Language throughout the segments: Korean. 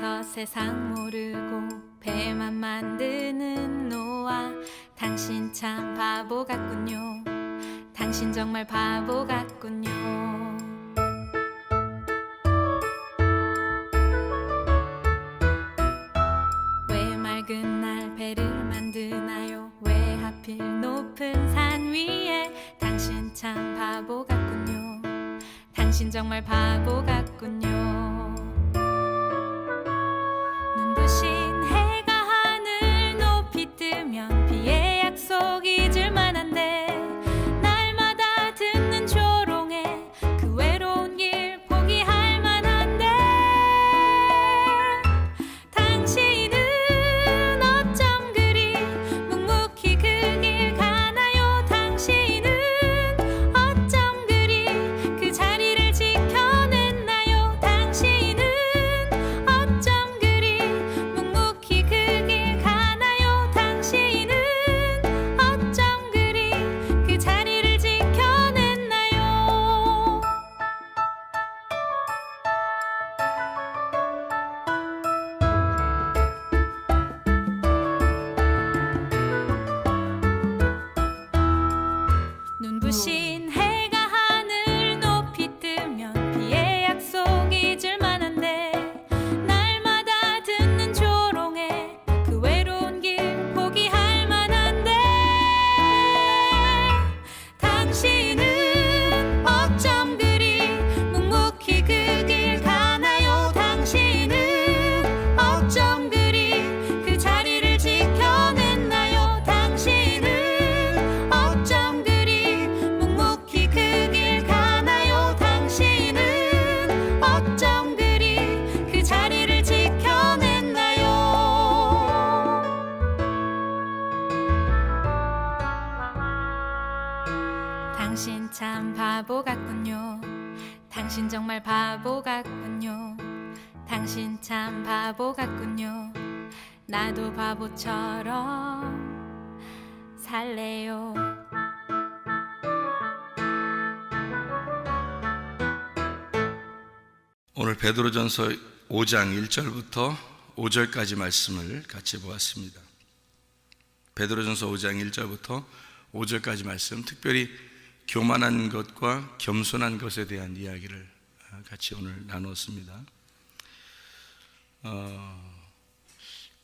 앞에서 세상 모르고 배만 만드는 노아, 당신 참 바보 같군요. 당신 정말 바보 같군요. 왜 맑은 날 배를 만드나요? 왜 하필 높은 산 위에? 당신 참 바보 같군요. 당신 정말 바보 같군요. 눈부신 해가 하늘 높이 뜨면 비의 약속 잊을 만한데, 날마다 듣는 조롱에 그 외로운 길 포기할 만한데, 당신은 어쩜 그리 묵묵히 그 길 가나요? 당신은 어쩜 그리 그 자리를 지켜냈나요? 당신은 어쩜 그리 묵묵히 그 길 가나요? 당신은 어쩜 그리 그 자리를 지켜냈나요? 눈부신 해가 하늘 높이 뜨면 비의 약속 잊을 만한데, 날마다 듣는 조롱에 그 외로운 길 포기할 만한데, 당신은 어쩜 그리 묵묵히 그 길 가나요? 당신은 어쩜 그리 그 자리를 지켜냈나요? 당신은 어쩜 그리 묵묵히 그 길 가나요? 당신은 어쩜 그리 그 자리를 지켜냈나요? 당신 참 바보 같군요. 당신 정말 바보 같군요. 당신 참 바보 같군요. 나도 바보처럼 살래요. 오늘 베드로전서 5장 1절부터 5절까지 말씀을 같이 보았습니다. 베드로전서 5장 1절부터 5절까지 말씀, 특별히 교만한 것과 겸손한 것에 대한 이야기를 같이 오늘 나누었습니다.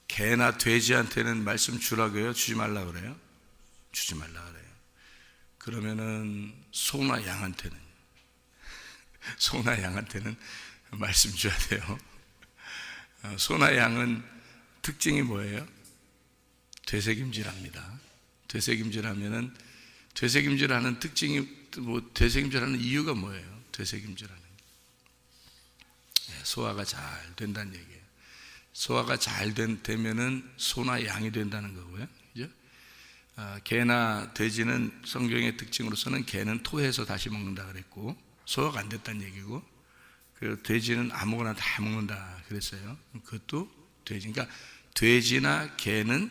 개나 돼지한테는 말씀 주라고요? 주지 말라 그래요? 주지 말라 그래요. 그러면은 소나 양한테는 말씀 줘야 돼요. 소나 양은 특징이 뭐예요? 되새김질합니다. 되새김질하면은, 되새김질하는 특징이 되새김질하는 이유가 뭐예요? 되새김질하는 소화가 잘 된다는 얘기예요. 소화가 잘 되면은 소나 양이 된다는 거고요. 그죠? 개나 돼지는 성경의 특징으로서는 개는 토해서 다시 먹는다 그랬고, 소화가 안 됐다는 얘기고, 그 돼지는 아무거나 다 먹는다 그랬어요. 그것도 돼지. 그러니까 돼지나 개는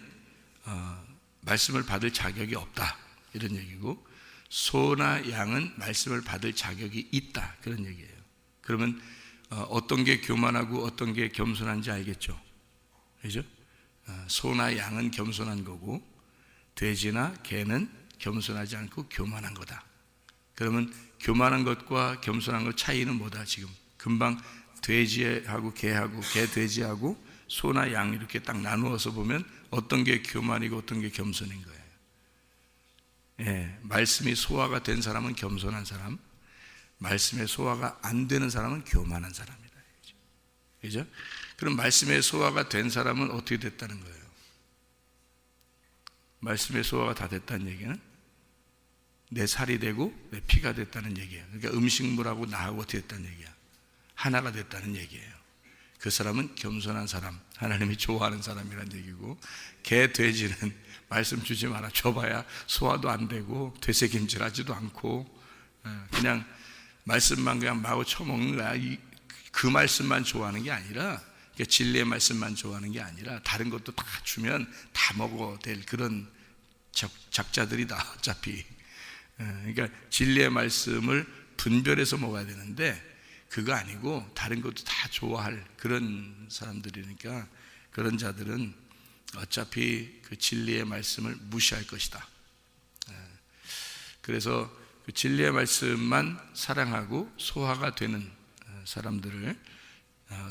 말씀을 받을 자격이 없다 이런 얘기고, 소나 양은 말씀을 받을 자격이 있다 그런 얘기예요. 그러면 어떤 게 교만하고 어떤 게 겸손한지 알겠죠? 그죠? 소나 양은 겸손한 거고, 돼지나 개는 겸손하지 않고 교만한 거다. 그러면 교만한 것과 겸손한 것 차이는 뭐다? 지금 금방 돼지하고 개하고 개 돼지하고 소나 양 이렇게 딱 나누어서 보면 어떤 게 교만이고 어떤 게 겸손인 거예요. 예, 말씀이 소화가 된 사람은 겸손한 사람, 말씀의 소화가 안 되는 사람은 교만한 사람이다. 그죠? 그럼 말씀의 소화가 된 사람은 어떻게 됐다는 거예요? 말씀의 소화가 다 됐다는 얘기는 내 살이 되고 내 피가 됐다는 얘기예요. 그러니까 음식물하고 나하고 어떻게 됐다는 얘기야? 하나가 됐다는 얘기예요. 그 사람은 겸손한 사람, 하나님이 좋아하는 사람이란 얘기고, 개, 돼지는 말씀 주지 마라 줘봐야 소화도 안 되고 되새김질하지도 않고 그냥 말씀만 그냥 마구 쳐먹는 거야. 그 말씀만 좋아하는 게 아니라, 그러니까 진리의 말씀만 좋아하는 게 아니라 다른 것도 다 주면 다 먹어야 될 그런 작자들이다 어차피. 그러니까 진리의 말씀을 분별해서 먹어야 되는데, 그거 아니고 다른 것도 다 좋아할 그런 사람들이니까 그런 자들은 어차피 그 진리의 말씀을 무시할 것이다. 그래서 그 진리의 말씀만 사랑하고 소화가 되는 사람들을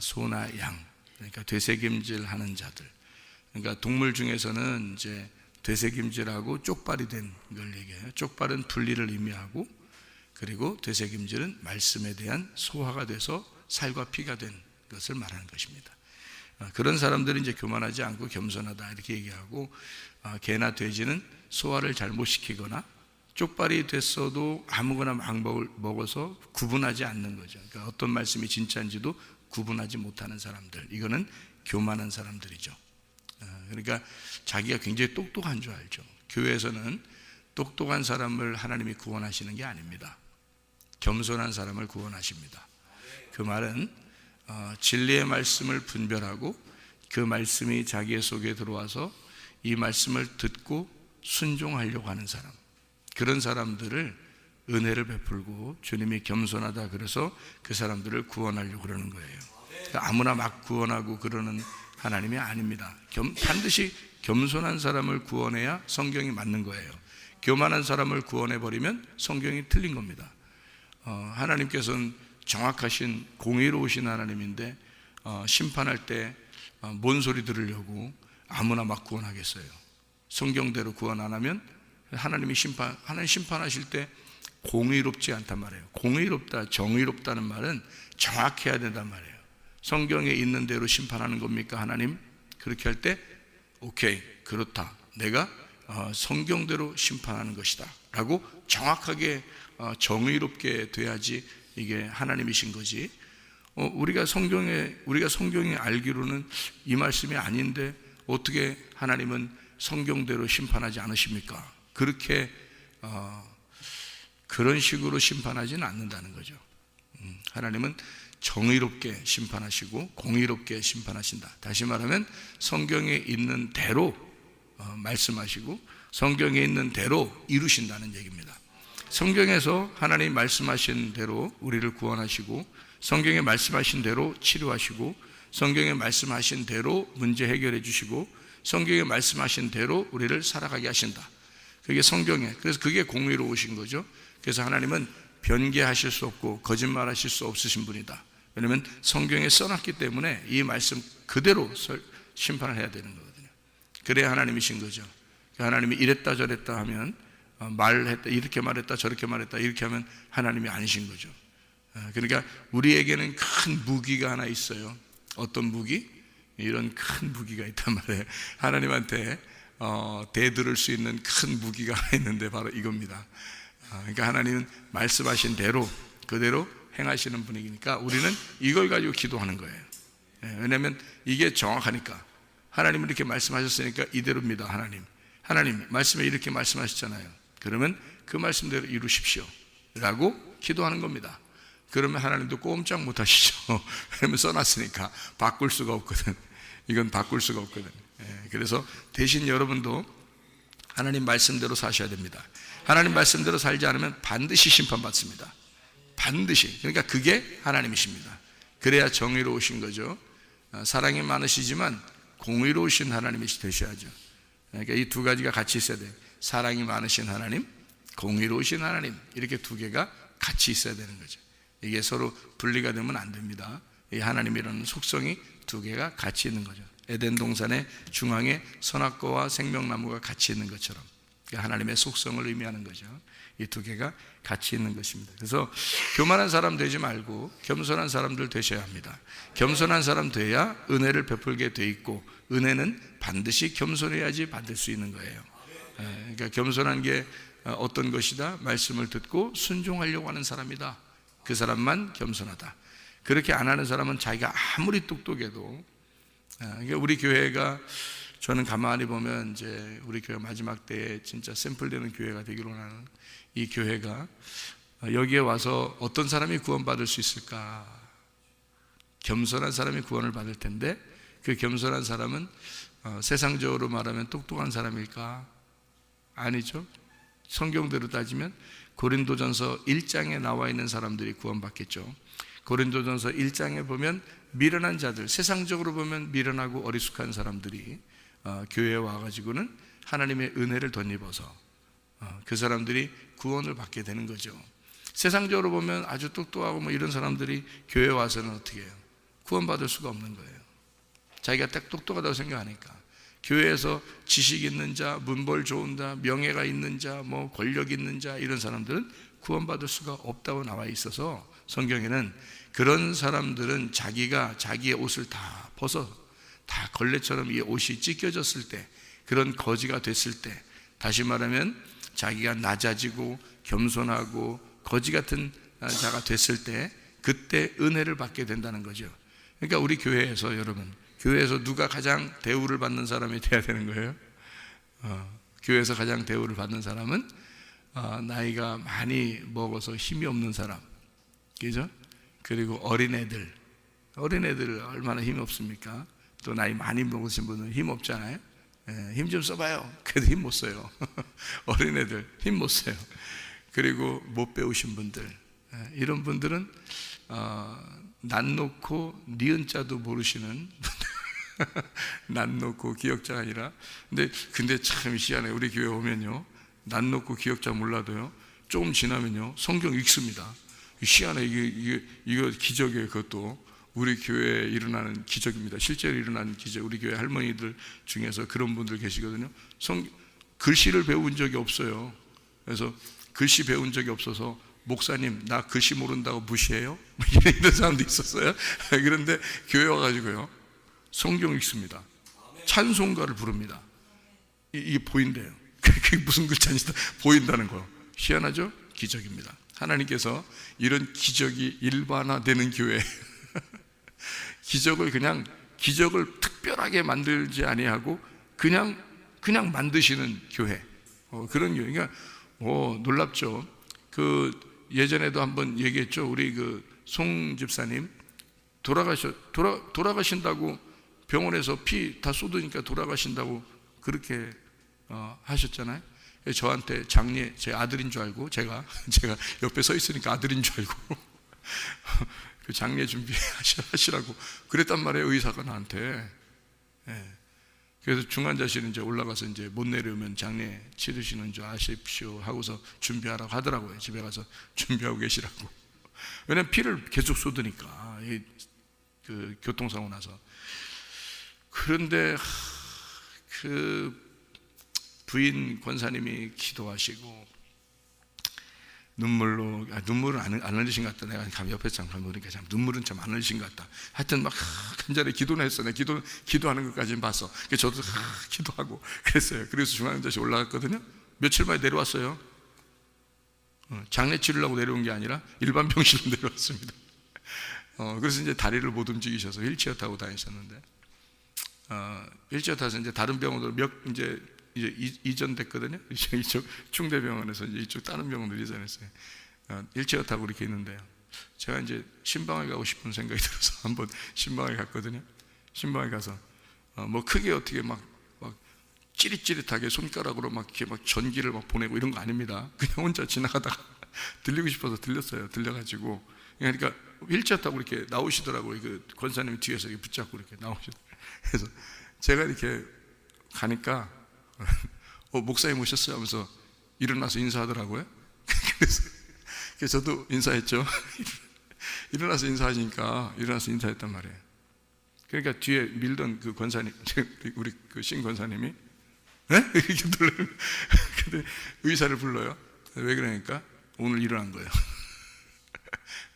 소나 양, 그러니까 되새김질하는 자들. 그러니까 동물 중에서는 이제 되새김질하고 쪽발이 된 걸 얘기해요. 쪽발은 분리를 의미하고, 그리고 되새김질은 말씀에 대한 소화가 돼서 살과 피가 된 것을 말하는 것입니다. 그런 사람들은 이제 교만하지 않고 겸손하다 이렇게 얘기하고, 개나 돼지는 소화를 잘못 시키거나 쪽발이 됐어도 아무거나 막 먹어서 구분하지 않는 거죠. 그러니까 어떤 말씀이 진짜인지도 구분하지 못하는 사람들, 이거는 교만한 사람들이죠. 그러니까 자기가 굉장히 똑똑한 줄 알죠. 교회에서는 똑똑한 사람을 하나님이 구원하시는 게 아닙니다. 겸손한 사람을 구원하십니다. 그 말은 진리의 말씀을 분별하고 그 말씀이 자기의 속에 들어와서 이 말씀을 듣고 순종하려고 하는 사람, 그런 사람들을 은혜를 베풀고 주님이 겸손하다 그래서 그 사람들을 구원하려고 그러는 거예요. 그러니까 아무나 막 구원하고 그러는 하나님이 아닙니다. 반드시 겸손한 사람을 구원해야 성경이 맞는 거예요. 교만한 사람을 구원해버리면 성경이 틀린 겁니다. 하나님께서는 정확하신 공의로우신 하나님인데 심판할 때 뭔 소리 들으려고 아무나 막 구원하겠어요. 성경대로 구원 안 하면 하나님 심판하실 때 공의롭지 않단 말이에요. 공의롭다, 정의롭다는 말은 정확해야 된단 말이에요. 성경에 있는 대로 심판하는 겁니까 하나님? 그렇게 할 때 오케이, 그렇다, 내가 성경대로 심판하는 것이다 라고 정확하게 정의롭게 돼야지 이게 하나님이신 거지. 우리가 성경에 알기로는 이 말씀이 아닌데 어떻게 하나님은 성경대로 심판하지 않으십니까? 그렇게 그런 식으로 심판하지는 않는다는 거죠. 하나님은 정의롭게 심판하시고 공의롭게 심판하신다. 다시 말하면 성경에 있는 대로 말씀하시고 성경에 있는 대로 이루신다는 얘기입니다. 성경에서 하나님 말씀하신 대로 우리를 구원하시고 성경에 말씀하신 대로 치료하시고 성경에 말씀하신 대로 문제 해결해 주시고 성경에 말씀하신 대로 우리를 살아가게 하신다. 그게 성경에, 그래서 그게 공의로우신 거죠. 그래서 하나님은 변개하실 수 없고 거짓말하실 수 없으신 분이다. 왜냐하면 성경에 써놨기 때문에 이 말씀 그대로 심판을 해야 되는 거거든요. 그래야 하나님이신 거죠. 하나님이 이랬다 저랬다 하면 말했다, 이렇게 말했다 저렇게 말했다 이렇게 하면 하나님이 아니신 거죠. 그러니까 우리에게는 큰 무기가 하나 있어요. 어떤 무기? 이런 큰 무기가 있단 말이에요. 하나님한테 대들을 수 있는 큰 무기가 하나 있는데 바로 이겁니다. 그러니까 하나님은 말씀하신 대로 그대로 행하시는 분이니까 우리는 이걸 가지고 기도하는 거예요. 왜냐하면 이게 정확하니까. 하나님은 이렇게 말씀하셨으니까 이대로입니다. 하나님 말씀에 이렇게 말씀하셨잖아요. 그러면 그 말씀대로 이루십시오 라고 기도하는 겁니다. 그러면 하나님도 꼼짝 못 하시죠. 왜냐면 써놨으니까 바꿀 수가 없거든. 이건 바꿀 수가 없거든. 그래서 대신 여러분도 하나님 말씀대로 사셔야 됩니다. 하나님 말씀대로 살지 않으면 반드시 심판받습니다. 반드시. 그러니까 그게 하나님이십니다. 그래야 정의로우신 거죠. 사랑이 많으시지만 공의로우신 하나님이 되셔야죠. 그러니까 이 두 가지가 같이 있어야 돼요. 사랑이 많으신 하나님, 공의로우신 하나님, 이렇게 두 개가 같이 있어야 되는 거죠. 이게 서로 분리가 되면 안 됩니다. 이 하나님이라는 속성이 두 개가 같이 있는 거죠. 에덴 동산의 중앙에 선악과와 생명나무가 같이 있는 것처럼 하나님의 속성을 의미하는 거죠. 이 두 개가 같이 있는 것입니다. 그래서 교만한 사람 되지 말고 겸손한 사람들 되셔야 합니다. 겸손한 사람 돼야 은혜를 베풀게 돼 있고 은혜는 반드시 겸손해야지 받을 수 있는 거예요. 그러니까 겸손한 게 어떤 것이다? 말씀을 듣고 순종하려고 하는 사람이다. 그 사람만 겸손하다. 그렇게 안 하는 사람은 자기가 아무리 똑똑해도, 그러니까 우리 교회가, 저는 가만히 보면 이제 우리 교회 마지막 때에 진짜 샘플되는 교회가 되기로 하는 이 교회가 여기에 와서 어떤 사람이 구원받을 수 있을까? 겸손한 사람이 구원을 받을 텐데 그 겸손한 사람은 세상적으로 말하면 똑똑한 사람일까? 아니죠. 성경대로 따지면 고린도전서 1장에 나와 있는 사람들이 구원받겠죠. 고린도전서 1장에 보면 미련한 자들, 세상적으로 보면 미련하고 어리숙한 사람들이 교회에 와가지고는 하나님의 은혜를 덧입어서 그 사람들이 구원을 받게 되는 거죠. 세상적으로 보면 아주 똑똑하고 뭐 이런 사람들이 교회에 와서는 어떻게 해요? 구원받을 수가 없는 거예요. 자기가 딱 똑똑하다고 생각하니까. 교회에서 지식 있는 자, 문벌 좋은 자, 명예가 있는 자, 뭐 권력 있는 자, 이런 사람들은 구원받을 수가 없다고 나와 있어서 성경에는 그런 사람들은 자기가 자기의 옷을 다 벗어 다 걸레처럼 이 옷이 찢겨졌을 때, 그런 거지가 됐을 때, 다시 말하면 자기가 낮아지고 겸손하고 거지 같은 자가 됐을 때, 그때 은혜를 받게 된다는 거죠. 그러니까 우리 교회에서, 여러분, 교회에서 누가 가장 대우를 받는 사람이 돼야 되는 거예요? 교회에서 가장 대우를 받는 사람은 나이가 많이 먹어서 힘이 없는 사람, 그죠? 그리고 어린애들 얼마나 힘이 없습니까? 또 나이 많이 먹으신 분은 힘 없잖아요. 힘 좀 써봐요. 그래도 힘 못 써요. 어린애들 힘 못 써요. 그리고 못 배우신 분들, 이런 분들은 난 놓고 니은 자도 모르시는 난 놓고 기억자가 아니라, 근데 참 희한해. 우리 교회 오면요, 난 놓고 기억자 몰라도요, 조금 지나면요 성경 읽습니다. 희한해. 이거 기적이에요. 그것도 우리 교회에 일어나는 기적입니다. 실제로 일어나는 기적. 우리 교회 할머니들 중에서 그런 분들 계시거든요. 글씨를 배운 적이 없어요. 그래서 글씨 배운 적이 없어서, 목사님 나 글씨 모른다고 무시해요? 이런 사람도 있었어요. 그런데 교회 와가지고요 성경 읽습니다. 찬송가를 부릅니다. 이게 보인대요. 그게 무슨 글자인지 보인다는 거. 희한하죠? 기적입니다. 하나님께서 이런 기적이 일반화되는 교회, 기적을 특별하게 만들지 아니하고 그냥 만드시는 교회, 그런 교회. 그러니까 놀랍죠. 예전에도 한번 얘기했죠. 우리 송 집사님 돌아가신다고, 병원에서 피 다 쏟으니까 돌아가신다고 그렇게 하셨잖아요. 저한테 장례, 제 아들인 줄 알고, 제가 옆에 서 있으니까 아들인 줄 알고 그 장례 준비하시라고 그랬단 말이에요, 의사가 나한테. 그래서 중환자실 이제 올라가서 이제 못 내려오면 장례 치르시는 줄 아십시오 하고서 준비하라고 하더라고요. 집에 가서 준비하고 계시라고. 왜냐면 피를 계속 쏟으니까, 교통사고 나서. 그런데 부인 권사님이 기도하시고 눈물은 안 흘리신 것 같다. 내가 옆에서 잠깐 보니까 참 눈물은 참 안 흘리신 것 같다. 하여튼 막 간절히 기도는 했어. 내가 기도하는 것까지는 봤어. 그래서 저도 기도하고 그랬어요. 그래서 중앙자실 올라갔거든요. 며칠 만에 내려왔어요. 장례 치르려고 내려온 게 아니라 일반 병실로 내려왔습니다. 그래서 이제 다리를 못 움직이셔서 휠체어 타고 다니셨는데, 휠체어 타서 이제 다른 병원으로 이제 이전됐거든요. 이쪽 충대병원에서 이제 이쪽 다른 병원으로 이전했어요. 휠체어 타고 이렇게 있는데요, 제가 이제 신방을 가고 싶은 생각이 들어서 한번 신방을 갔거든요. 신방에 가서 뭐 크게 어떻게 막 찌릿찌릿하게 손가락으로 막 이렇게 막 전기를 막 보내고 이런 거 아닙니다. 그냥 혼자 지나가다가 들리고 싶어서 들렸어요. 들려가지고, 그러니까 휠체어 타고 이렇게 나오시더라고요. 그 권사님이 뒤에서 이렇게 붙잡고 이렇게 나오시더라고요. 그래서 제가 이렇게 가니까 목사님 오셨어요 하면서 일어나서 인사하더라고요. 그래서 저도 인사했죠. 일어나서 인사했단 말이에요. 그러니까 뒤에 밀던 그 권사님, 우리 그 신 권사님이 이렇게 놀라는. 근데 의사를 불러요. 왜 그러니까 오늘 일어난 거예요.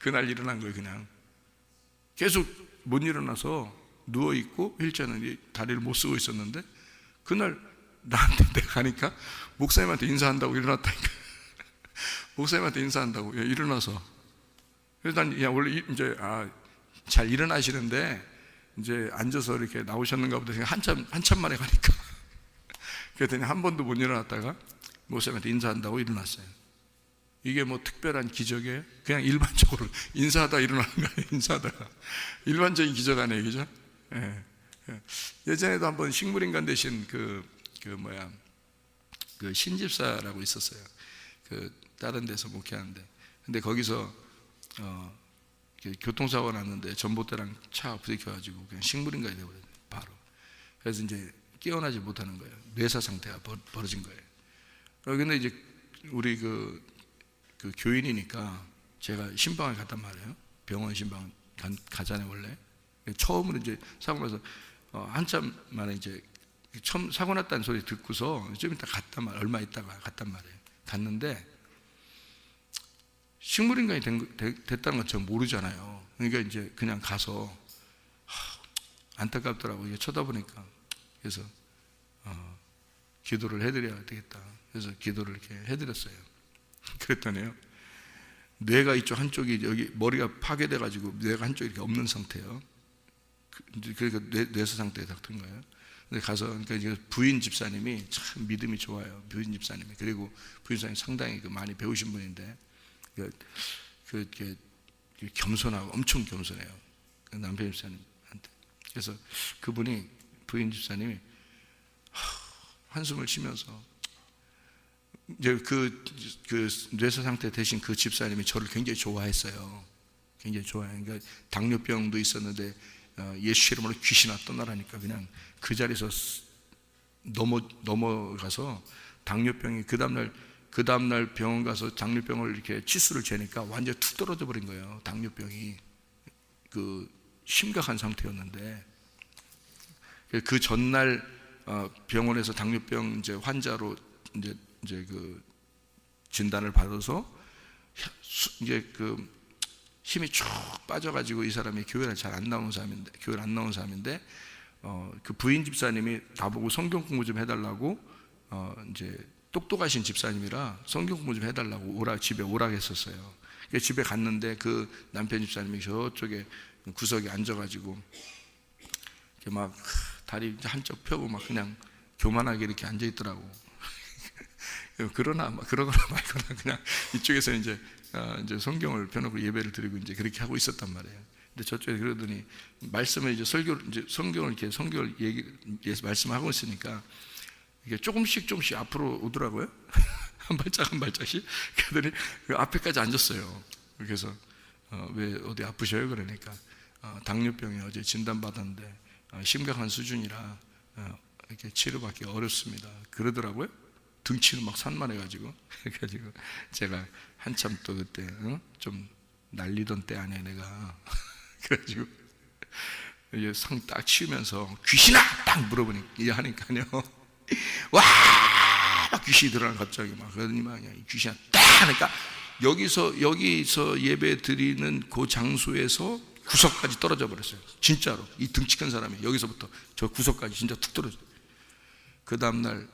그날 일어난 거예요. 그냥 계속 못 일어나서 누워있고 휠체어는 다리를 못 쓰고 있었는데, 그날 나한테 내가 가니까 목사님한테 인사한다고 일어났다니까. 목사님한테 인사한다고 일어나서. 그래서 난 원래 이제 잘 일어나시는데 이제 앉아서 이렇게 나오셨는가 보다 생각, 한참 만에 가니까. 그랬더니 한 번도 못 일어났다가 목사님한테 인사한다고 일어났어요. 이게 뭐 특별한 기적이에요? 그냥 일반적으로 인사하다 일어나는 거예요. 인사하다가 일반적인 기적 아니에요, 그죠? 예전에도 한번 식물인간 되신 그 신집사라고 있었어요. 다른 데서 목회하는데, 근데 거기서 교통사고가 났는데 전봇대랑 차 부딪혀가지고 그냥 식물인간이 되어버렸어요. 바로. 그래서 이제 깨어나지 못하는 거예요. 뇌사 상태가 벌어진 거예요. 근데 이제 우리 그 교인이니까 제가 신방을 갔단 말이에요. 병원 신방 가잖아요 원래. 처음으로 이제 사고 나서 한참 만에 이제 처음 사고 났다는 소리 듣고서 좀 이따 갔단 말이에요. 얼마 있다가 갔단 말이에요. 갔는데 식물인간이 됐다는 건 전 모르잖아요. 그러니까 이제 그냥 가서 안타깝더라고요. 이게 쳐다보니까. 그래서 기도를 해드려야 되겠다. 그래서 기도를 이렇게 해드렸어요. 그랬더니요, 뇌가 이쪽 한쪽이 여기 머리가 파괴돼가지고 뇌가 한쪽이 이렇게 없는 상태예요. 그러니까 뇌사 상태에 닥친 거예요. 근데 가서 그러니까 이제 부인 집사님이 참 믿음이 좋아요. 부인 집사님이. 그리고 부인 집사님 상당히 많이 배우신 분인데 겸손하고 엄청 겸손해요. 남편 집사님한테. 그래서 그분이 부인 집사님이 한숨을 쉬면서 이제 그 뇌사 상태 대신 그 집사님이 저를 굉장히 좋아했어요. 굉장히 좋아해요. 그러니까 당뇨병도 있었는데 예수 이름으로 귀신아 떠나라니까 그냥 그 자리에서 넘어가서 당뇨병이 그 다음날 병원 가서 당뇨병을 이렇게 치수를 재니까 완전 툭 떨어져 버린 거예요. 당뇨병이 심각한 상태였는데 그 전날 병원에서 당뇨병 이제 환자로 이제 그 진단을 받아서 이제 힘이 쭉 빠져가지고 이 사람이 교회를 잘 안 나오는 사람인데 그 부인 집사님이 나보고 성경 공부 좀 해달라고 이제 똑똑하신 집사님이라 성경 공부 좀 해달라고 집에 오라고 했었어요. 집에 갔는데 그 남편 집사님이 저쪽에 구석에 앉아가지고 이렇게 막 다리 한쪽 펴고 막 그냥 교만하게 이렇게 앉아 있더라고. 그러거나 말거나 그냥 이쪽에서 이제 성경을 펴놓고 예배를 드리고 이제 그렇게 하고 있었단 말이에요. 근데 저쪽에 그러더니 말씀을 이제 성경을 말씀하고 있으니까 이게 조금씩 앞으로 오더라고요. 한 발짝씩. 그러더니 그 앞에까지 앉았어요. 그래서 왜 어디 아프셔요? 그러니까 당뇨병이 어제 진단받았는데 심각한 수준이라 이렇게 치료받기 어렵습니다. 그러더라고요. 등치는 막 산만해가지고. 그래가지고 제가 한참 또 그때 좀 날리던 때 아니야 내가. 그래가지고 상 딱 치우면서 귀신아 딱 물어보니 이제 하니까요. 와 귀신이 들어가 갑자기 막 그러더니 막 귀신아 딱 하니까 여기서 예배 드리는 그 장소에서 구석까지 떨어져 버렸어요. 진짜로 이 등치 큰 사람이 여기서부터 저 구석까지 진짜 툭 떨어져. 그 다음날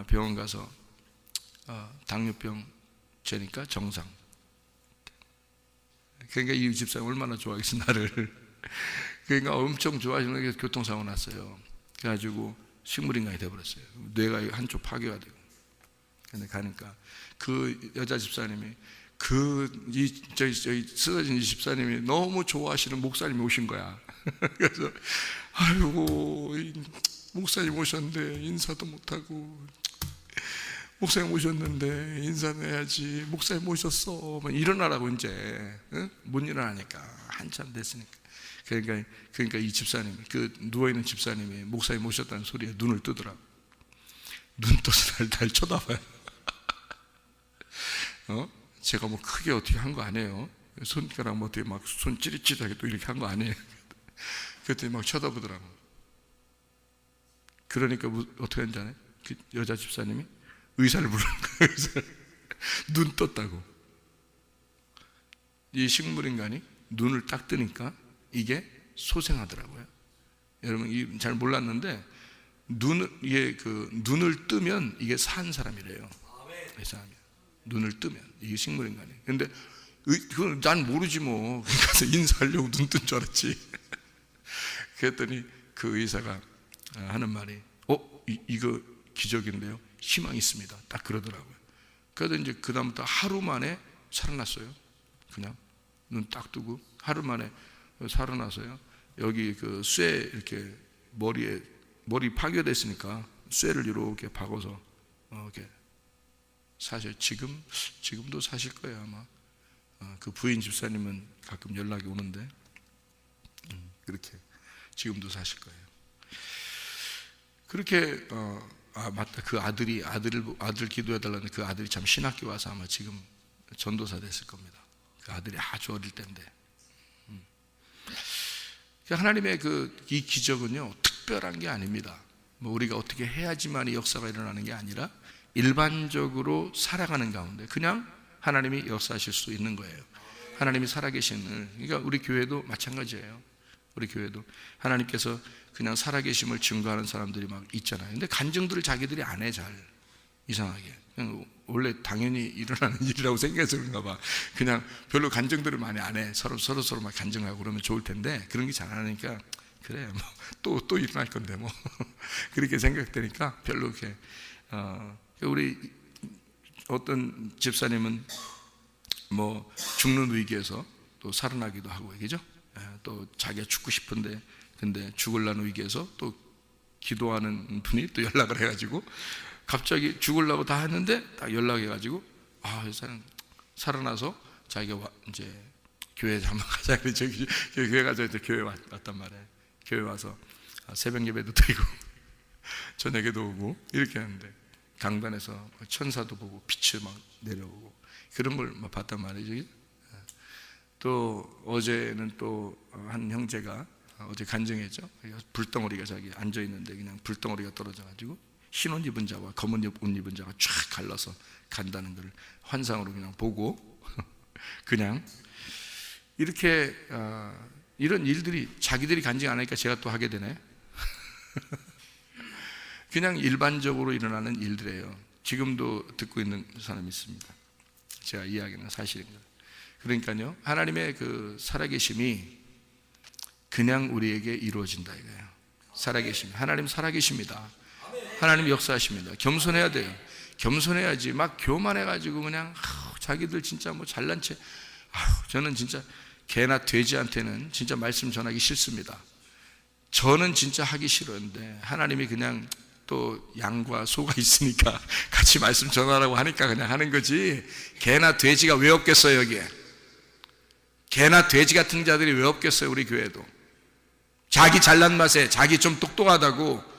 병원 가서 당뇨병 재니까 정상. 그러니까 이 집사님 얼마나 좋아하겠어 나를. 그러니까 엄청 좋아하시는 게 교통사고 났어요. 그래가지고 식물인간이 돼버렸어요. 뇌가 한쪽 파괴가 되고. 근데 가니까 그 여자 집사님이 저희 쓰러진 이 집사님이 너무 좋아하시는 목사님이 오신 거야. 그래서 아이고 목사님 오셨는데 인사도 못하고, 목사님 오셨는데 인사는 해야지, 목사님 오셨어 일어나라고 이제 못 일어나니까 한참 됐으니까. 그러니까 이 집사님, 누워있는 집사님이 목사님 오셨다는 소리에 눈을 뜨더라고. 눈 떠서 날 쳐다봐요. 제가 뭐 크게 어떻게 한 거 아니에요. 손가락 뭐 어떻게 막 손 찌릿찌릿하게 또 이렇게 한 거 아니에요. 그랬더니 막 쳐다보더라고. 그러니까 어떻게 했는지 아나요? 그 여자 집사님이 의사를 부르는 거예요. 눈 떴다고. 이 식물인간이 눈을 딱 뜨니까 이게 소생하더라고요. 여러분 잘 몰랐는데 눈을 뜨면 이게 산 사람이래요. 이 사람이 눈을 뜨면 이게 식물인간이. 근데 그건 난 모르지 뭐. 그래서 인사하려고 눈 뜬 줄 알았지. 그랬더니 그 의사가 하는 말이 이거 기적인데요, 희망이 있습니다. 딱 그러더라고요. 그래서 이제 그 다음부터 하루 만에 살아났어요. 그냥 눈 딱 뜨고 하루 만에 살아나서요. 여기 쇠 이렇게 머리 파괴됐으니까 쇠를 이렇게 박아서 이렇게 사실 지금도 사실 거예요 아마. 그 부인 집사님은 가끔 연락이 오는데 그렇게 지금도 사실 거예요. 그렇게 맞다. 그 아들 기도해달라는 그 아들이 참 신학교 와서 아마 지금 전도사 됐을 겁니다. 그 아들이 아주 어릴 때인데. 하나님의 이 기적은요 특별한 게 아닙니다. 뭐 우리가 어떻게 해야지만 이 역사가 일어나는 게 아니라 일반적으로 살아가는 가운데 그냥 하나님이 역사하실 수 있는 거예요. 하나님이 살아계심을. 그러니까 우리 교회도 마찬가지예요. 우리 교회도 하나님께서 그냥 살아계심을 증거하는 사람들이 막 있잖아요. 근데 간증들을 자기들이 안 해. 잘 이상하게 그냥 원래 당연히 일어나는 일이라고 생각해서 그런가 봐. 그냥 별로 간증들을 많이 안 해. 서로 막 간증하고 그러면 좋을 텐데 그런 게 잘 안 하니까 그래 뭐 또 일어날 건데 뭐 그렇게 생각되니까 별로 이렇게 우리 어떤 집사님은 뭐 죽는 위기에서 또 살아나기도 하고 그죠? 또 자기가 죽고 싶은데 근데 죽으려는 위기에서 또 기도하는 분이 또 연락을 해가지고 갑자기 죽으려고 다 했는데 딱 연락해가지고 이 사람 살아나서 자기가 이제 교회 한번 가자. 저기 교회 가자. 이제 교회 왔단 말이에요. 교회 와서 새벽 예배도 드리고 저녁에도 오고 이렇게 하는데 강단에서 천사도 보고 빛이 막 내려오고 그런 걸 막 봤단 말이죠. 또 어제는 또 한 형제가 어제 간증했죠. 불덩어리가 자기 앉아 있는데 그냥 불덩어리가 떨어져 가지고 흰 옷 입은 자와 검은 옷 입은 자가 쫙 갈라서 간다는 걸 환상으로 그냥 보고 그냥 이렇게 이런 일들이 자기들이 간증 안 하니까 제가 또 하게 되네. 그냥 일반적으로 일어나는 일들이에요. 지금도 듣고 있는 사람이 있습니다. 제가 이야기는 사실입니다. 그러니까요 하나님의 그 살아계심이 그냥 우리에게 이루어진다 이거예요. 살아계심. 하나님 살아계십니다. 하나님 역사하십니다. 겸손해야 돼요. 겸손해야지 막 교만해가지고 그냥 자기들 진짜 뭐 잘난 채 저는 진짜 개나 돼지한테는 진짜 말씀 전하기 싫습니다. 저는 진짜 하기 싫었는데 하나님이 그냥 또 양과 소가 있으니까 같이 말씀 전하라고 하니까 그냥 하는 거지. 개나 돼지가 왜 없겠어요 여기에. 개나 돼지 같은 자들이 왜 없겠어요 우리 교회도. 자기 잘난 맛에 자기 좀 똑똑하다고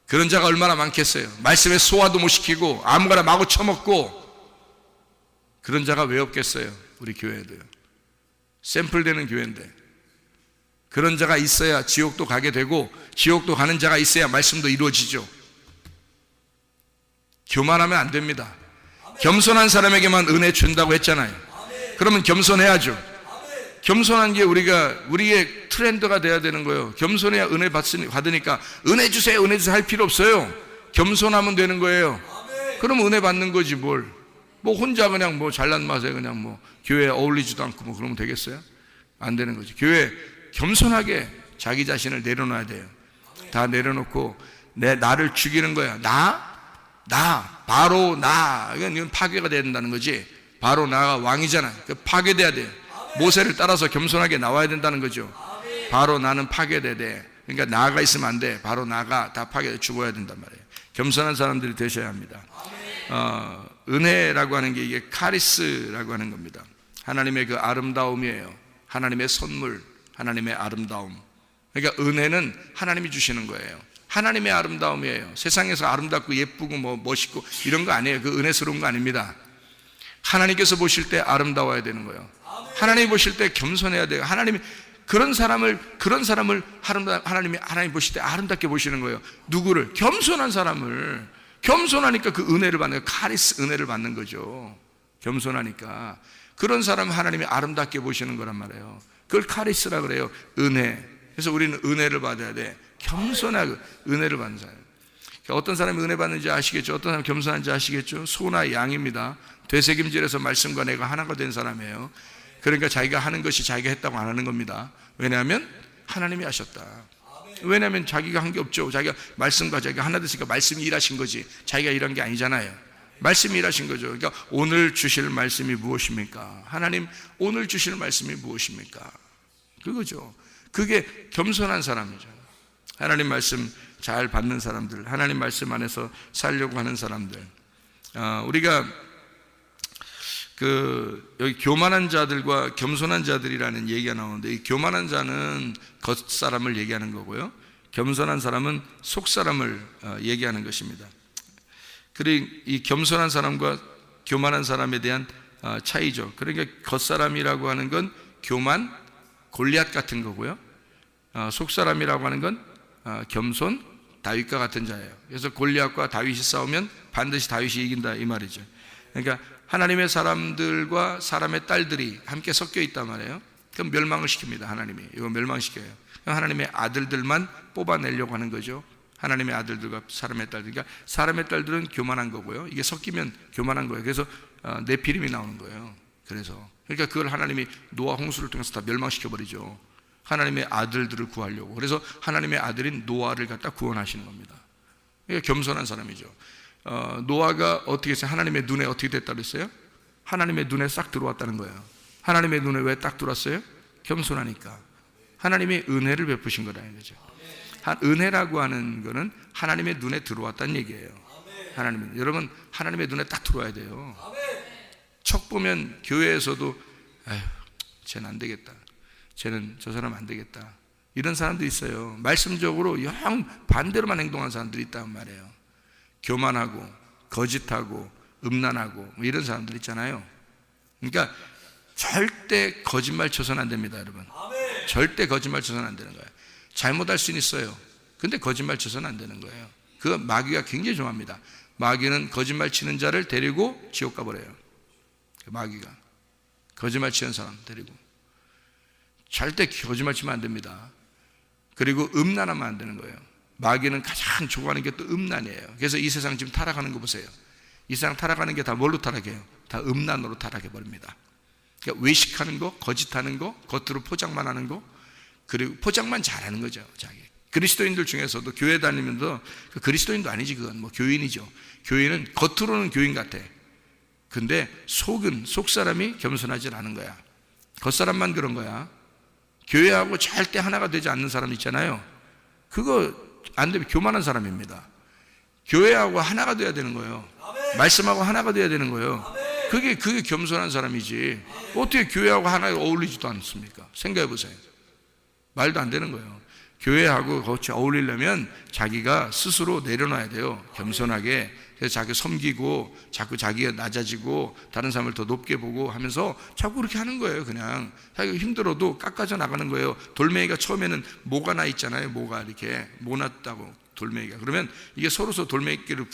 그런 자가 얼마나 많겠어요. 말씀에 소화도 못 시키고 아무거나 마구 쳐먹고 그런 자가 왜 없겠어요 우리 교회도요. 샘플되는 교회인데 그런 자가 있어야 지옥도 가게 되고 지옥도 가는 자가 있어야 말씀도 이루어지죠. 교만하면 안 됩니다. 겸손한 사람에게만 은혜 준다고 했잖아요. 그러면 겸손해야죠. 겸손한 게 우리의 트렌드가 돼야 되는 거예요. 겸손해야 은혜 받으니까 은혜 주세요 할 필요 없어요. 겸손하면 되는 거예요. 그럼 은혜 받는 거지 뭘. 뭐 혼자 그냥 뭐 잘난 맛에 그냥 뭐 교회에 어울리지도 않고 뭐 그러면 되겠어요? 안 되는 거지. 교회 겸손하게 자기 자신을 내려놔야 돼요. 다 내려놓고 나를 죽이는 거야. 바로 이건 파괴가 돼야 된다는 거지. 바로 나가 왕이잖아. 파괴돼야 돼요. 모세를 따라서 겸손하게 나와야 된다는 거죠. 바로 나는 파괴돼야 돼. 그러니까 나가 있으면 안 돼. 바로 나가 다 파괴돼 죽어야 된단 말이에요. 겸손한 사람들이 되셔야 합니다. 은혜라고 하는 게 이게 카리스라고 하는 겁니다. 하나님의 그 아름다움이에요. 하나님의 선물, 하나님의 아름다움. 그러니까 은혜는 하나님이 주시는 거예요. 하나님의 아름다움이에요. 세상에서 아름답고 예쁘고 뭐 멋있고 이런 거 아니에요. 그 은혜스러운 거 아닙니다. 하나님께서 보실 때 아름다워야 되는 거예요. 하나님이 보실 때 겸손해야 돼요. 하나님이 그런 사람을 하나님이 보실 때 아름답게 보시는 거예요. 누구를? 겸손한 사람을. 겸손하니까 그 은혜를 받는 거예요. 카리스 은혜를 받는 거죠. 겸손하니까 그런 사람을 하나님이 아름답게 보시는 거란 말이에요. 그걸 카리스라 그래요. 은혜. 그래서 우리는 은혜를 받아야 돼. 겸손하고 은혜를 받는 사람. 어떤 사람이 은혜 받는지 아시겠죠? 어떤 사람이 겸손한지 아시겠죠? 소나 양입니다. 되새김질해서 말씀과 내가 하나가 된 사람이에요. 그러니까 자기가 하는 것이 자기가 했다고 안 하는 겁니다. 왜냐하면 하나님이 하셨다. 왜냐하면 자기가 한 게 없죠. 자기가 말씀과 자기가 하나 됐으니까 말씀이 일하신 거지 자기가 일한 게 아니잖아요. 말씀이 일하신 거죠. 그러니까 오늘 주실 말씀이 무엇입니까? 하나님 오늘 주실 말씀이 무엇입니까? 그거죠. 그게 겸손한 사람이죠. 하나님 말씀 잘 받는 사람들, 하나님 말씀 안에서 살려고 하는 사람들. 우리가 여기 교만한 자들과 겸손한 자들이라는 얘기가 나오는데, 이 교만한 자는 겉사람을 얘기하는 거고요, 겸손한 사람은 속사람을 얘기하는 것입니다. 그리고 이 겸손한 사람과 교만한 사람에 대한 차이죠. 그러니까 겉사람이라고 하는 건 교만, 골리앗 같은 거고요, 속사람이라고 하는 건 겸손, 다윗과 같은 자예요. 그래서 골리앗과 다윗이 싸우면 반드시 다윗이 이긴다, 이 말이죠. 그러니까 하나님의 사람들과 사람의 딸들이 함께 섞여 있단 말이에요. 그럼 멸망을 시킵니다. 하나님이 이거 멸망시켜요. 하나님의 아들들만 뽑아내려고 하는 거죠. 하나님의 아들들과 사람의 딸들. 그러니까 사람의 딸들은 교만한 거고요, 이게 섞이면 교만한 거예요. 그래서 네피림이 나오는 거예요. 그러니까 그걸 하나님이 노아 홍수를 통해서 다 멸망시켜버리죠. 하나님의 아들들을 구하려고. 그래서 하나님의 아들인 노아를 갖다 구원하시는 겁니다. 이게 겸손한 사람이죠. 노아가 어떻게 했어요? 하나님의 눈에 어떻게 됐다고 그랬어요? 하나님의 눈에 싹 들어왔다는 거예요. 하나님의 눈에 왜 딱 들어왔어요? 겸손하니까. 하나님이 은혜를 베푸신 거라는 거죠. 은혜라고 하는 거는 하나님의 눈에 들어왔다는 얘기예요. 여러분, 하나님의 눈에 딱 들어와야 돼요. 척 보면 교회에서도 에휴, 쟤는 안 되겠다, 쟤는 저 사람 안 되겠다, 이런 사람도 있어요. 말씀적으로 영 반대로만 행동하는 사람들이 있단 말이에요. 교만하고 거짓하고 음란하고 뭐 이런 사람들 있잖아요. 그러니까 절대 거짓말 쳐서는 안 됩니다, 여러분. 절대 거짓말 쳐서는 안 되는 거예요. 잘못할 수는 있어요. 근데 거짓말 쳐서는 안 되는 거예요. 그 마귀가 굉장히 좋아합니다. 마귀는 거짓말 치는 자를 데리고 지옥 가버려요. 마귀가 거짓말 치는 사람 데리고. 절대 거짓말 치면 안 됩니다. 그리고 음란하면 안 되는 거예요. 마귀는 가장 좋아하는 게 또 음란이에요. 그래서 이 세상 지금 타락하는 거 보세요. 이 세상 타락하는 게 다 뭘로 타락해요? 다 음란으로 타락해버립니다. 그러니까 외식하는 거, 거짓하는 거, 겉으로 포장만 하는 거, 그리고 포장만 잘하는 거죠. 자기 그리스도인들 중에서도 교회 다니면서 그리스도인도 아니지, 그건 뭐 교인이죠. 교인은 겉으로는 교인 같아. 근데 속사람이 겸손하지 않은 거야. 겉사람만 그런 거야. 교회하고 절대 하나가 되지 않는 사람 있잖아요. 그거 안 되면 교만한 사람입니다. 교회하고 하나가 돼야 되는 거예요. 말씀하고 하나가 돼야 되는 거예요. 그게 겸손한 사람이지. 어떻게 교회하고 하나가 어울리지도 않습니까? 생각해 보세요. 말도 안 되는 거예요. 교회하고 같이 어울리려면 자기가 스스로 내려놔야 돼요. 겸손하게. 그래서 자기 섬기고 자꾸 자기가 낮아지고 다른 사람을 더 높게 보고 하면서 자꾸 그렇게 하는 거예요. 그냥 자기가 힘들어도 깎아져 나가는 거예요. 돌멩이가 처음에는 모가 나 있잖아요. 모가 이렇게 모 났다고, 돌멩이가. 그러면 이게 서로서 돌멩이끼를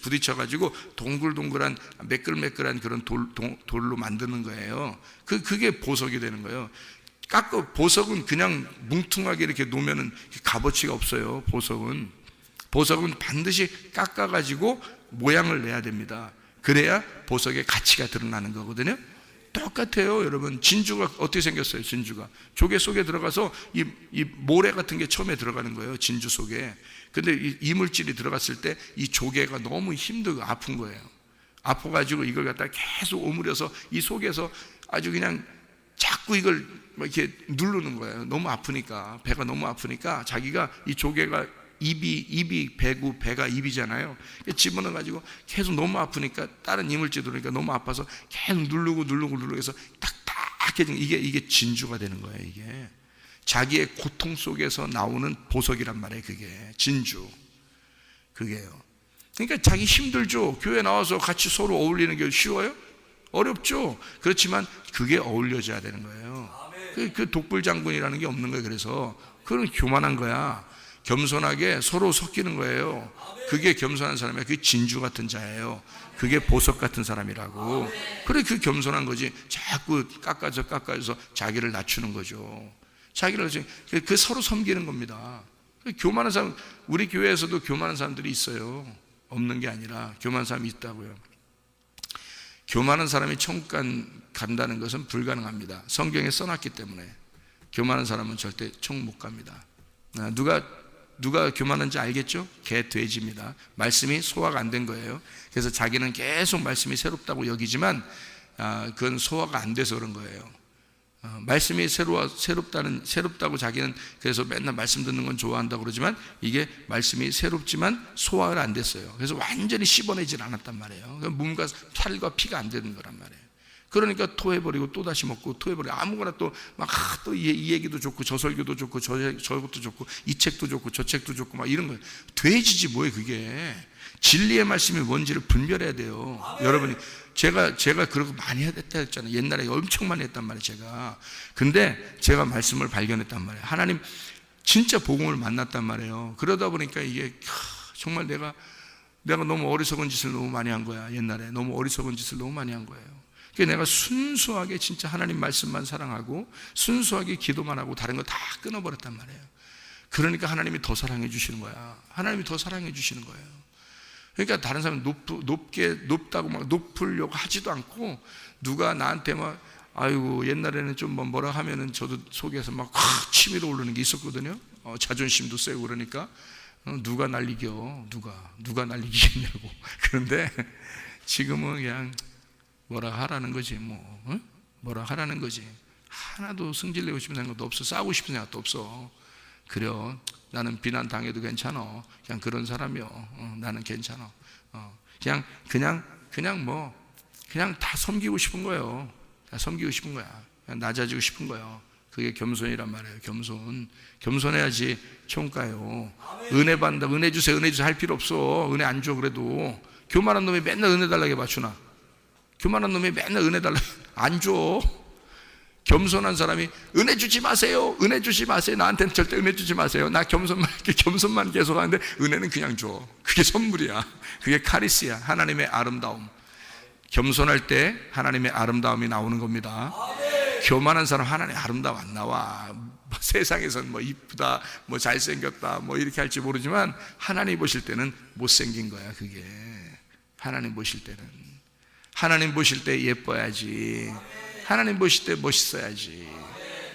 부딪혀가지고 동글동글한 매끌매끌한 그런 돌로 만드는 거예요. 그게 보석이 되는 거예요. 보석은 그냥 뭉퉁하게 이렇게 놓으면은 값어치가 없어요. 보석은 반드시 깎아가지고 모양을 내야 됩니다. 그래야 보석의 가치가 드러나는 거거든요. 똑같아요, 여러분. 진주가 어떻게 생겼어요? 진주가 조개 속에 들어가서 이 모래 같은 게 처음에 들어가는 거예요, 진주 속에. 근데 이 이물질이 들어갔을 때 이 조개가 너무 힘들고 아픈 거예요. 아파가지고 이걸 갖다 계속 오므려서 이 속에서 아주 그냥 자꾸 이걸 이렇게 누르는 거예요. 너무 아프니까, 배가 너무 아프니까 자기가 이 조개가 입이 배고 배가 입이잖아요. 집어넣어가지고 계속 너무 아프니까, 다른 이물질 들어오니까 너무 아파서 계속 누르고 해서 딱딱해진 이게 진주가 되는 거예요. 이게 자기의 고통 속에서 나오는 보석이란 말이에요. 그게 진주, 그게요. 그러니까 자기 힘들죠. 교회 나와서 같이 서로 어울리는 게 쉬워요? 어렵죠. 그렇지만 그게 어울려져야 되는 거예요. 그 독불장군이라는 게 없는 거예요. 그래서 그건 교만한 거야. 겸손하게 서로 섞이는 거예요. 그게 겸손한 사람이에요. 그게 진주 같은 자예요. 그게 보석 같은 사람이라고. 그래, 그 겸손한 거지. 자꾸 깎아서 자기를 낮추는 거죠. 자기를 그 서로 섬기는 겁니다. 교만한 사람, 우리 교회에서도 교만한 사람들이 있어요. 없는 게 아니라 교만한 사람이 있다고요. 교만한 사람이 천국 간다는 것은 불가능합니다. 성경에 써놨기 때문에. 교만한 사람은 절대 천국 못 갑니다. 누가 교만한지 알겠죠? 개, 돼지입니다. 말씀이 소화가 안 된 거예요. 그래서 자기는 계속 말씀이 새롭다고 여기지만 그건 소화가 안 돼서 그런 거예요. 말씀이 새롭다고 자기는 그래서 맨날 말씀 듣는 건 좋아한다고 그러지만 이게 말씀이 새롭지만 소화가 안 됐어요. 그래서 완전히 씹어내질 않았단 말이에요. 몸과 살과 피가 안 되는 거란 말이에요. 그러니까 토해버리고 또 다시 먹고 토해버리고 아무거나 또 막 또 이 얘기도 좋고 저 설교도 좋고 저것도 좋고 이 책도 좋고 저 책도 좋고 막 이런 거 돼지지 뭐예요 그게. 진리의 말씀이 뭔지를 분별해야 돼요. 여러분이 제가 그러고 많이 했다 했잖아요. 옛날에 엄청 많이 했단 말이에요 제가. 근데 제가 말씀을 발견했단 말이에요. 하나님 진짜 복음을 만났단 말이에요. 그러다 보니까 이게 정말 내가 너무 어리석은 짓을 너무 많이 한 거야. 옛날에 너무 어리석은 짓을 너무 많이 한 거예요. 그래서 내가 순수하게 진짜 하나님 말씀만 사랑하고 순수하게 기도만 하고 다른 거 다 끊어버렸단 말이에요. 그러니까 하나님이 더 사랑해 주시는 거야. 하나님이 더 사랑해 주시는 거예요. 그러니까 다른 사람은 높다고 막 높으려고 하지도 않고 누가 나한테 막 아이고 옛날에는 좀 뭐라 하면은 저도 속에서 막 치밀어 오르는 게 있었거든요. 자존심도 세고 그러니까 누가 날 이겨 누가 날 이기겠냐고. 그런데 지금은 그냥 뭐라 하라는 거지 뭐라 하라는 거지. 하나도 승질내고 싶은 생각도 없어. 싸우고 싶은 생각도 없어. 그래요. 나는 비난 당해도 괜찮아. 그냥 그런 사람이요. 나는 괜찮아. 그냥 다 섬기고 싶은 거예요. 다 섬기고 싶은 거야. 그냥 낮아지고 싶은 거예요. 그게 겸손이란 말이에요. 겸손해야지 총가요. 은혜 받는다. 은혜 주세요 할 필요 없어. 은혜 안 줘. 그래도 교만한 놈이 맨날 은혜 달라게 맞추나. 교만한 놈이 맨날 은혜 달라게 안 줘. 겸손한 사람이 은혜 주지 마세요. 나한테는 절대 은혜 주지 마세요. 나 겸손만 계속 하는데 은혜는 그냥 줘. 그게 선물이야. 그게 카리스야. 하나님의 아름다움. 겸손할 때 하나님의 아름다움이 나오는 겁니다. 교만한 사람 하나님의 아름다움 안 나와. 세상에서는 이쁘다, 잘생겼다, 이렇게 할지 모르지만 하나님 보실 때는 못생긴 거야. 그게 하나님 보실 때 예뻐야지. 하나님 보실 때 멋있어야지.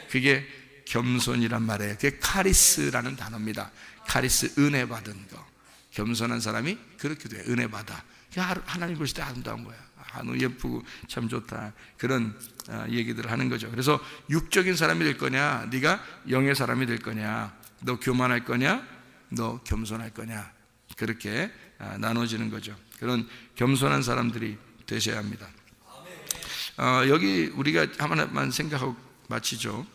그게 겸손이란 말이에요. 그게 카리스라는 단어입니다. 카리스, 은혜 받은 거. 겸손한 사람이 그렇게 돼. 은혜 받아. 하나님 보실 때 아름다운 거야. 너 예쁘고 참 좋다. 그런 얘기들을 하는 거죠. 그래서 육적인 사람이 될 거냐, 네가 영의 사람이 될 거냐, 너 교만할 거냐, 너 겸손할 거냐, 그렇게 나눠지는 거죠. 그런 겸손한 사람들이 되셔야 합니다. 여기 우리가 하나만 생각하고 마치죠.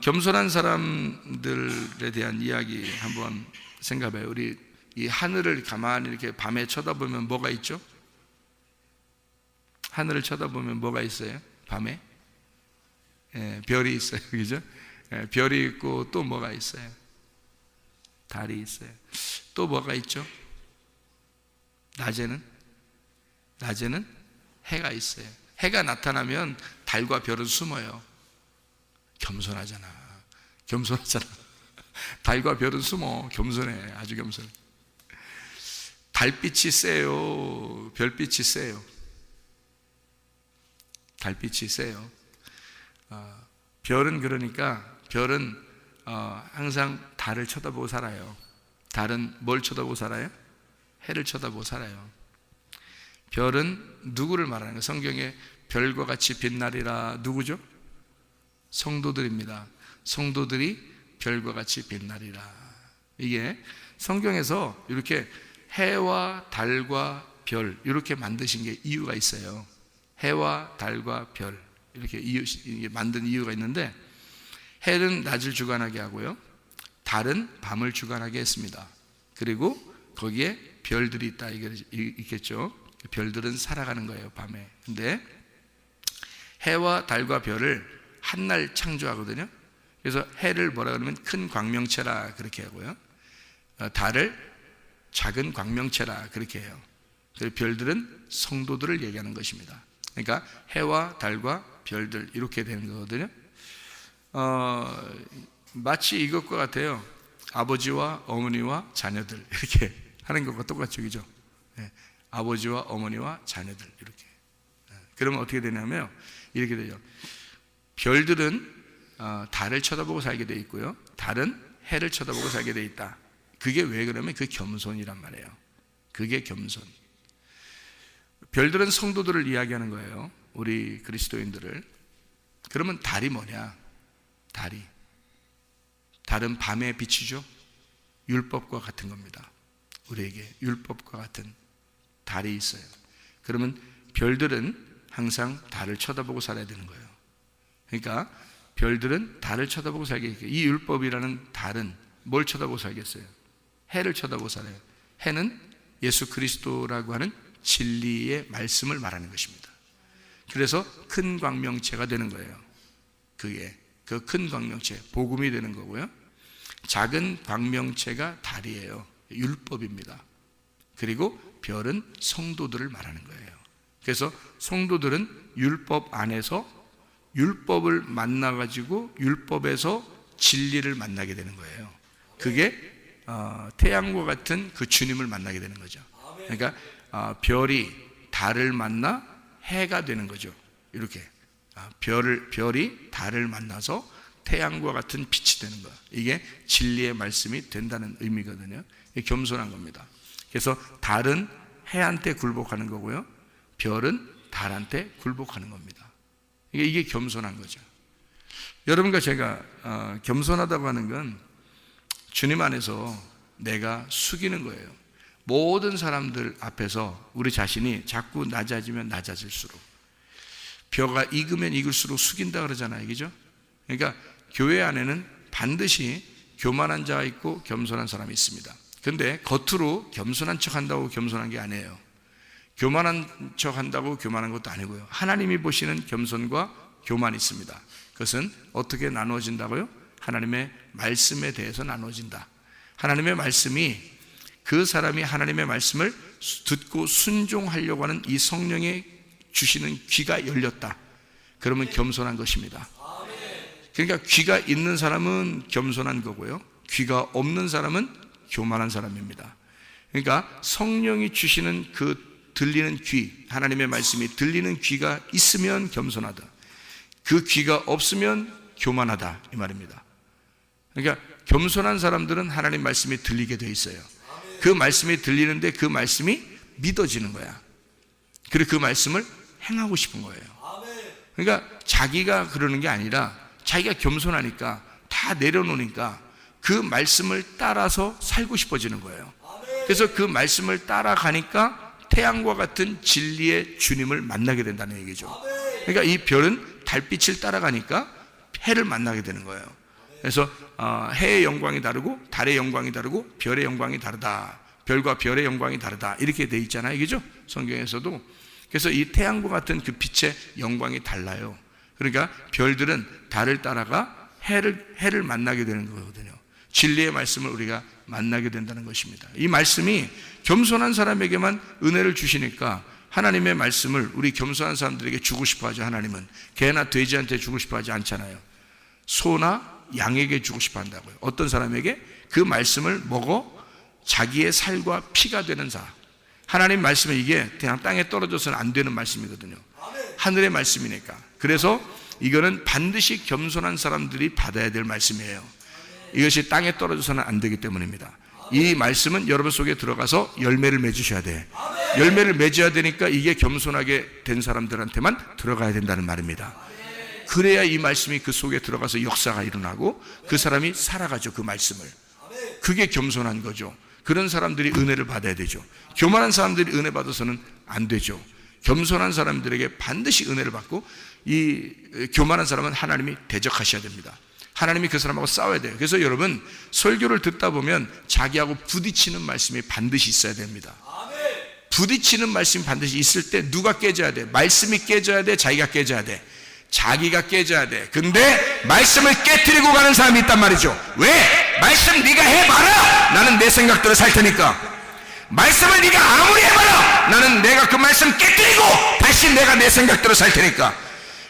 겸손한 사람들에 대한 이야기 한번 생각해봐요. 우리 이 하늘을 가만히 이렇게 밤에 쳐다보면 뭐가 있죠? 하늘을 쳐다보면 뭐가 있어요? 밤에? 별이 있어요. 그죠? 별이 있고 또 뭐가 있어요? 달이 있어요. 또 뭐가 있죠? 낮에는 해가 있어요. 해가 나타나면 달과 별은 숨어요. 겸손하잖아. 달과 별은 숨어. 겸손해. 아주 겸손해. 달빛이 세요. 별빛이 세요. 달빛이 세요. 별은 항상 달을 쳐다보고 살아요. 달은 뭘 쳐다보고 살아요? 해를 쳐다보고 살아요. 별은 누구를 말하는 거예요? 성경에 별과 같이 빛나리라. 누구죠? 성도들입니다. 성도들이 별과 같이 빛나리라. 이게 성경에서 이렇게 해와 달과 별 이렇게 만드신 게 이유가 있어요. 해와 달과 별 이렇게 만든 이유가 있는데, 해는 낮을 주관하게 하고요, 달은 밤을 주관하게 했습니다. 그리고 거기에 별들이 있다 있겠죠. 별들은 살아가는 거예요, 밤에. 근데 해와 달과 별을 한날 창조하거든요. 그래서 해를 뭐라 그러면 큰 광명체라 그렇게 하고요, 달을 작은 광명체라 그렇게 해요. 그리고 별들은 성도들을 얘기하는 것입니다. 그러니까 해와 달과 별들 이렇게 되는 거거든요. 마치 이것과 같아요. 아버지와 어머니와 자녀들 이렇게 하는 것과 똑같죠, 그죠? 아버지와 어머니와 자녀들 이렇게. 그러면 어떻게 되냐면 이렇게 되죠. 별들은 달을 쳐다보고 살게 돼 있고요, 달은 해를 쳐다보고 살게 돼 있다. 그게 왜 그러면 그 겸손이란 말이에요. 그게 겸손. 별들은 성도들을 이야기하는 거예요, 우리 그리스도인들을. 그러면 달이 뭐냐? 달은 밤의 빛이죠. 율법과 같은 겁니다. 우리에게 율법과 같은 달이 있어요. 그러면 별들은 항상 달을 쳐다보고 살아야 되는 거예요. 그러니까 별들은 달을 쳐다보고 살겠고, 이 율법이라는 달은 뭘 쳐다보고 살겠어요? 해를 쳐다보고 살아요. 해는 예수 그리스도라고 하는 진리의 말씀을 말하는 것입니다. 그래서 큰 광명체가 되는 거예요. 그게 그 큰 광명체, 복음이 되는 거고요. 작은 광명체가 달이에요. 율법입니다. 그리고 별은 성도들을 말하는 거예요. 그래서 성도들은 율법 안에서 율법을 만나가지고 율법에서 진리를 만나게 되는 거예요. 그게 태양과 같은 그 주님을 만나게 되는 거죠. 그러니까 별이 달을 만나 해가 되는 거죠. 이렇게 별이 달을 만나서 태양과 같은 빛이 되는 거, 이게 진리의 말씀이 된다는 의미거든요. 이게 겸손한 겁니다. 그래서 달은 해한테 굴복하는 거고요, 별은 달한테 굴복하는 겁니다. 이게 겸손한 거죠. 여러분과 제가 겸손하다고 하는 건 주님 안에서 내가 숙이는 거예요. 모든 사람들 앞에서 우리 자신이 자꾸 낮아지면 낮아질수록, 벼가 익으면 익을수록 숙인다 그러잖아요. 그죠? 그러니까 교회 안에는 반드시 교만한 자가 있고 겸손한 사람이 있습니다. 근데 겉으로 겸손한 척 한다고 겸손한 게 아니에요. 교만한 척 한다고 교만한 것도 아니고요. 하나님이 보시는 겸손과 교만이 있습니다. 그것은 어떻게 나누어진다고요? 하나님의 말씀에 대해서 나누어진다. 하나님의 말씀이, 그 사람이 하나님의 말씀을 듣고 순종하려고 하는 이 성령의 주시는 귀가 열렸다. 그러면 겸손한 것입니다. 그러니까 귀가 있는 사람은 겸손한 거고요, 귀가 없는 사람은 교만한 사람입니다. 그러니까 성령이 주시는 그 들리는 귀, 하나님의 말씀이 들리는 귀가 있으면 겸손하다. 그 귀가 없으면 교만하다, 이 말입니다. 그러니까 겸손한 사람들은 하나님 말씀이 들리게 돼 있어요. 그 말씀이 들리는데 그 말씀이 믿어지는 거야. 그리고 그 말씀을 행하고 싶은 거예요. 그러니까 자기가 그러는 게 아니라 자기가 겸손하니까, 다 내려놓으니까 그 말씀을 따라서 살고 싶어지는 거예요. 그래서 그 말씀을 따라가니까 태양과 같은 진리의 주님을 만나게 된다는 얘기죠. 그러니까 이 별은 달빛을 따라가니까 해를 만나게 되는 거예요. 그래서 해의 영광이 다르고 달의 영광이 다르고 별의 영광이 다르다. 별과 별의 영광이 다르다. 이렇게 돼 있잖아요. 그죠? 성경에서도. 그래서 이 태양과 같은 그 빛의 영광이 달라요. 그러니까 별들은 달을 따라가 해를 만나게 되는 거거든요. 진리의 말씀을 우리가 만나게 된다는 것입니다. 이 말씀이 겸손한 사람에게만 은혜를 주시니까 하나님의 말씀을 우리 겸손한 사람들에게 주고 싶어 하죠. 하나님은 개나 돼지한테 주고 싶어 하지 않잖아요. 소나 양에게 주고 싶어 한다고요. 어떤 사람에게? 그 말씀을 먹어 자기의 살과 피가 되는 자. 하나님 말씀은 이게 그냥 땅에 떨어져서는 안 되는 말씀이거든요. 하늘의 말씀이니까. 그래서 이거는 반드시 겸손한 사람들이 받아야 될 말씀이에요. 이것이 땅에 떨어져서는 안 되기 때문입니다. 이 말씀은 여러분 속에 들어가서 열매를 맺으셔야 돼. 열매를 맺어야 되니까 이게 겸손하게 된 사람들한테만 들어가야 된다는 말입니다. 그래야 이 말씀이 그 속에 들어가서 역사가 일어나고 그 사람이 살아가죠. 그 말씀을. 그게 겸손한 거죠. 그런 사람들이 은혜를 받아야 되죠. 교만한 사람들이 은혜 받아서는 안 되죠. 겸손한 사람들에게 반드시 은혜를 받고, 이 교만한 사람은 하나님이 대적하셔야 됩니다. 하나님이 그 사람하고 싸워야 돼요. 그래서 여러분, 설교를 듣다 보면 자기하고 부딪히는 말씀이 반드시 있어야 됩니다. 부딪히는 말씀이 반드시 있을 때 누가 깨져야 돼? 말씀이 깨져야 돼? 자기가 깨져야 돼? 자기가 깨져야 돼. 근데 말씀을 깨트리고 가는 사람이 있단 말이죠. 왜? 말씀 네가 해봐라. 나는 내 생각대로 살 테니까. 말씀을 네가 아무리 해봐라. 나는 내가 그 말씀 깨트리고 다시 내가 내 생각대로 살 테니까.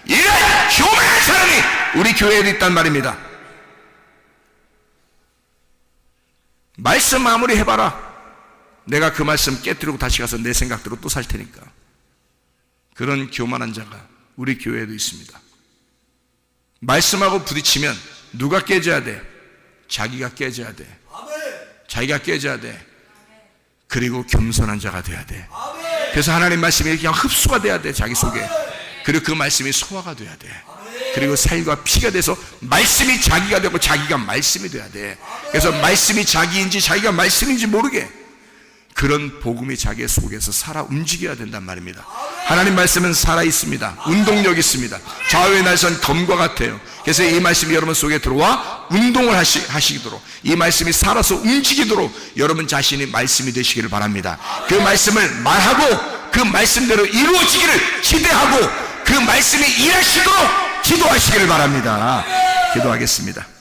이런 교만한 사람이 우리 교회에 있단 말입니다. 말씀 아무리 해봐라. 내가 그 말씀 깨트리고 다시 가서 내 생각대로 또 살 테니까. 그런 교만한 자가 우리 교회에도 있습니다. 말씀하고 부딪히면 누가 깨져야 돼? 자기가 깨져야 돼. 자기가 깨져야 돼. 그리고 겸손한 자가 돼야 돼. 그래서 하나님 말씀이 그냥 흡수가 돼야 돼, 자기 속에. 그리고 그 말씀이 소화가 돼야 돼. 그리고 살과 피가 돼서 말씀이 자기가 되고 자기가 말씀이 돼야 돼. 그래서 말씀이 자기인지 자기가 말씀인지 모르게 그런 복음이 자기 속에서 살아 움직여야 된단 말입니다. 하나님 말씀은 살아있습니다. 운동력 있습니다. 좌우의 날선 검과 같아요. 그래서 이 말씀이 여러분 속에 들어와 운동을 하시도록, 이 말씀이 살아서 움직이도록 여러분 자신이 말씀이 되시기를 바랍니다. 그 말씀을 말하고 그 말씀대로 이루어지기를 기대하고 그 말씀이 일하시도록 기도하시기를 바랍니다. 기도하겠습니다.